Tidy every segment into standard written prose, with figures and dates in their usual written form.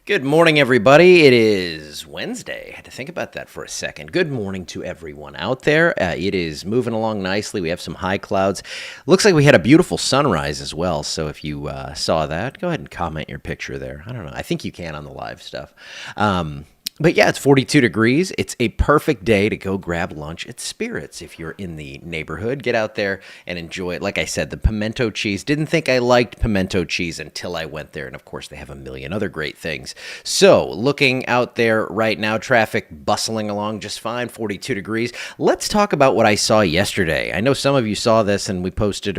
Good morning, everybody. It is Wednesday. I had to think about that for a second. Good morning to everyone out there. It is moving along nicely. We have some high clouds. Looks like we had a beautiful sunrise as well. So if you saw that, go ahead and comment your picture there. I don't know. I think you can on the live stuff. But yeah, it's 42 degrees. It's a perfect day to go grab lunch at Spirits. If you're in the neighborhood, get out there and enjoy it. Like I said, the pimento cheese. Didn't think I liked pimento cheese until I went there. And of course, they have a million other great things. So looking out there right now, traffic bustling along just fine, 42 degrees. Let's talk about what I saw yesterday. I know some of you saw this and we posted.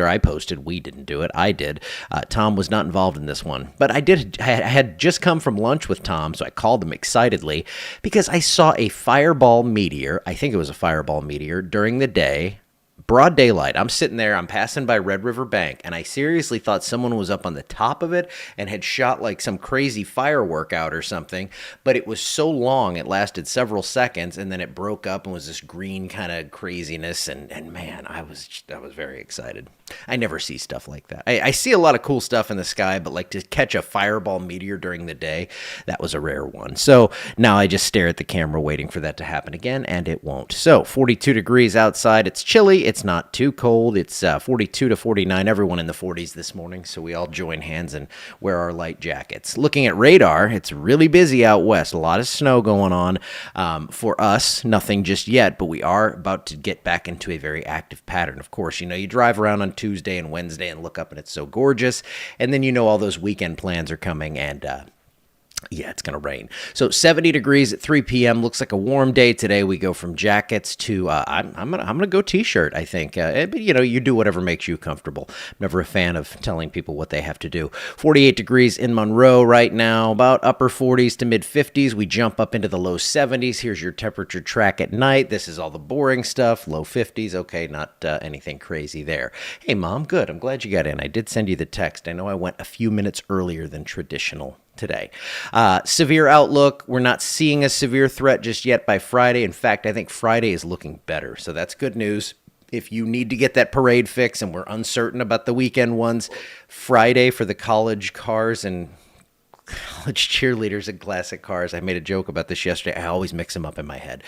We didn't do it. I did. Tom was not involved in this one. But I had just come from lunch with Tom, so I called him excitedly because I saw a fireball meteor. I think it was a fireball meteor during the day, broad daylight. I'm sitting there, I'm passing by Red River Bank, and I seriously thought someone was up on the top of it and had shot like some crazy firework out or something, but it was so long, it lasted several seconds, and then it broke up and was this green kind of craziness, and man, I was very excited. I never see stuff like that. I see a lot of cool stuff in the sky, but like to catch a fireball meteor during the day, that was a rare one. So now I just stare at the camera waiting for that to happen again, and it won't. So 42 degrees outside. It's chilly. It's not too cold. It's 42 to 49. Everyone in the 40s this morning, so we all join hands and wear our light jackets. Looking at radar, it's really busy out west. A lot of snow going on. For us, nothing just yet, but we are about to get back into a very active pattern. Of course, you drive around on Tuesday and Wednesday and look up and it's so gorgeous. And then all those weekend plans are coming and yeah, it's going to rain. So 70 degrees at 3 p.m. Looks like a warm day today. We go from jackets to I'm gonna go t-shirt, I think. But you do whatever makes you comfortable. I'm never a fan of telling people what they have to do. 48 degrees in Monroe right now, about upper 40s to mid 50s. We jump up into the low 70s. Here's your temperature track at night. This is all the boring stuff. Low 50s. Okay, not anything crazy there. Hey, Mom, good. I'm glad you got in. I did send you the text. I know I went a few minutes earlier than traditional today. Severe outlook. We're not seeing a severe threat just yet by Friday. In fact, I think Friday is looking better. So that's good news. If you need to get that parade fix and we're uncertain about the weekend ones, Friday for the college cars and college cheerleaders and classic cars. I made a joke about this yesterday. I always mix them up in my head.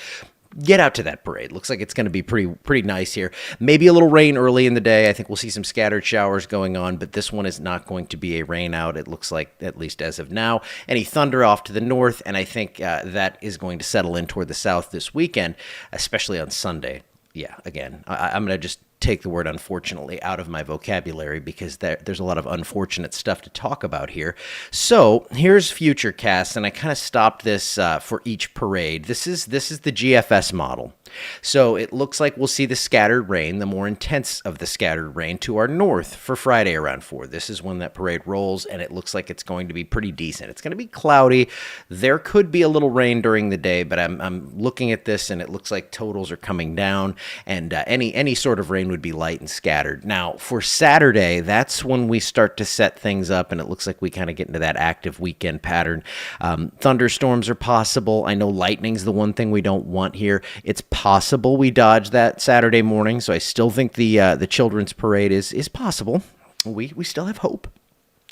Get out to that parade. Looks like it's going to be pretty nice here. Maybe a little rain early in the day. I think we'll see some scattered showers going on, but this one is not going to be a rain out. It looks like, at least as of now. Any thunder off to the north, and I think that is going to settle in toward the south this weekend, especially on Sunday. Yeah, again, I'm going to just take the word unfortunately out of my vocabulary because there's a lot of unfortunate stuff to talk about here. So here's Futurecast, and I kind of stopped this for each parade. This is the GFS model. So it looks like we'll see the scattered rain, the more intense of the scattered rain, to our north for Friday around 4. This is when that parade rolls, and it looks like it's going to be pretty decent. It's going to be cloudy. There could be a little rain during the day, but I'm looking at this, and it looks like totals are coming down, and any sort of rain would be light and scattered. Now, for Saturday, that's when we start to set things up, and it looks like we kind of get into that active weekend pattern. Thunderstorms are possible. I know lightning's the one thing we don't want here. It's possible we dodge that Saturday morning, so I still think the children's parade is possible. We still have hope.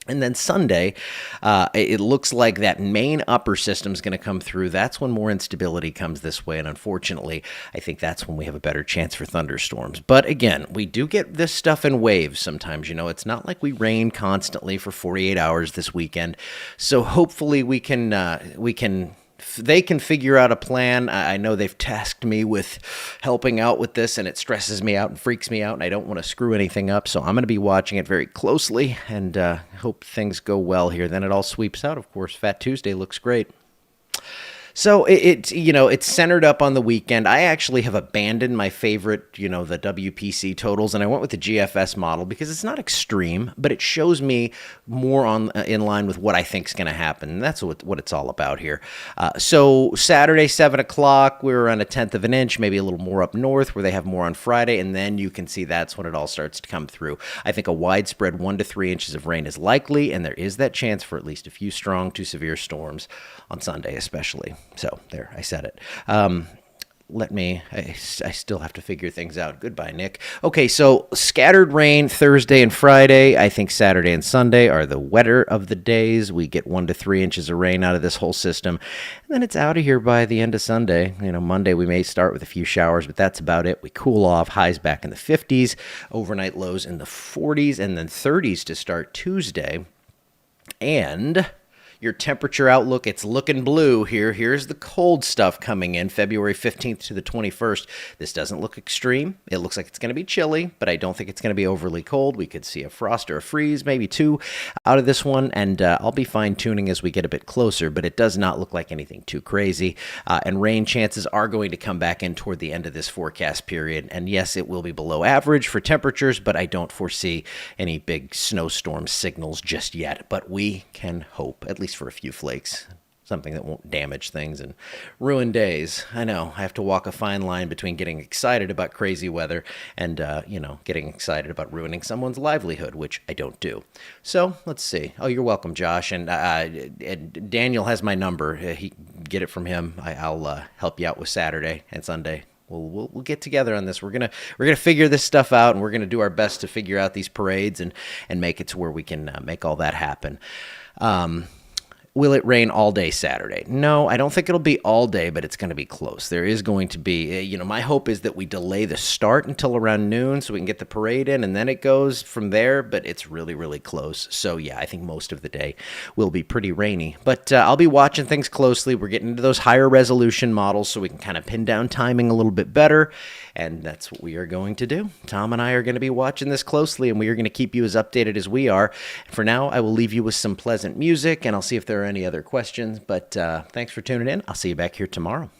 And then Sunday, it looks like that main upper system is going to come through. That's when more instability comes this way. And unfortunately, I think that's when we have a better chance for thunderstorms. But again, we do get this stuff in waves sometimes. It's not like we rain constantly for 48 hours this weekend. So hopefully they can figure out a plan. I know they've tasked me with helping out with this, and it stresses me out and freaks me out, and I don't want to screw anything up, so I'm going to be watching it very closely and hope things go well here. Then it all sweeps out, of course. Fat Tuesday looks great. So it's centered up on the weekend. I actually have abandoned my favorite, the WPC totals, and I went with the GFS model because it's not extreme, but it shows me more in line with what I think is going to happen. And that's what it's all about here. So Saturday, 7 o'clock, we were around 1/10 of an inch, maybe a little more up north where they have more on Friday, and then you can see that's when it all starts to come through. I think a widespread 1 to 3 inches of rain is likely, and there is that chance for at least a few strong to severe storms on Sunday especially. So there, I said it. let me, I still have to figure things out. Goodbye, Nick. Okay, so scattered rain Thursday and Friday. I think Saturday and Sunday are the wetter of the days. We get 1 to 3 inches of rain out of this whole system. And then it's out of here by the end of Sunday. Monday we may start with a few showers, but that's about it. We cool off, highs back in the 50s, overnight lows in the 40s, and then 30s to start Tuesday. And your temperature outlook, it's looking blue here. Here's the cold stuff coming in February 15th to the 21st. This doesn't look extreme. It looks like it's going to be chilly, but I don't think it's going to be overly cold. We could see a frost or a freeze, maybe 2 out of this one, and I'll be fine-tuning as we get a bit closer, but it does not look like anything too crazy. And rain chances are going to come back in toward the end of this forecast period. And yes, it will be below average for temperatures, but I don't foresee any big snowstorm signals just yet. But we can hope, at least for a few flakes, something that won't damage things and ruin days. I know, I have to walk a fine line between getting excited about crazy weather and, getting excited about ruining someone's livelihood, which I don't do. So, let's see. Oh, you're welcome, Josh. And Daniel has my number. He get it from him. I'll help you out with Saturday and Sunday. We'll get together on this. We're gonna figure this stuff out, and we're gonna do our best to figure out these parades and make it to where we can make all that happen. Will it rain all day Saturday? No, I don't think it'll be all day, but it's going to be close. There is going to be, my hope is that we delay the start until around noon so we can get the parade in, and then it goes from there, but it's really, really close. So, yeah, I think most of the day will be pretty rainy. But I'll be watching things closely. We're getting into those higher resolution models so we can kind of pin down timing a little bit better, and that's what we are going to do. Tom and I are going to be watching this closely, and we are going to keep you as updated as we are. For now, I will leave you with some pleasant music, and I'll see if there are any other questions. But thanks for tuning in. I'll see you back here tomorrow.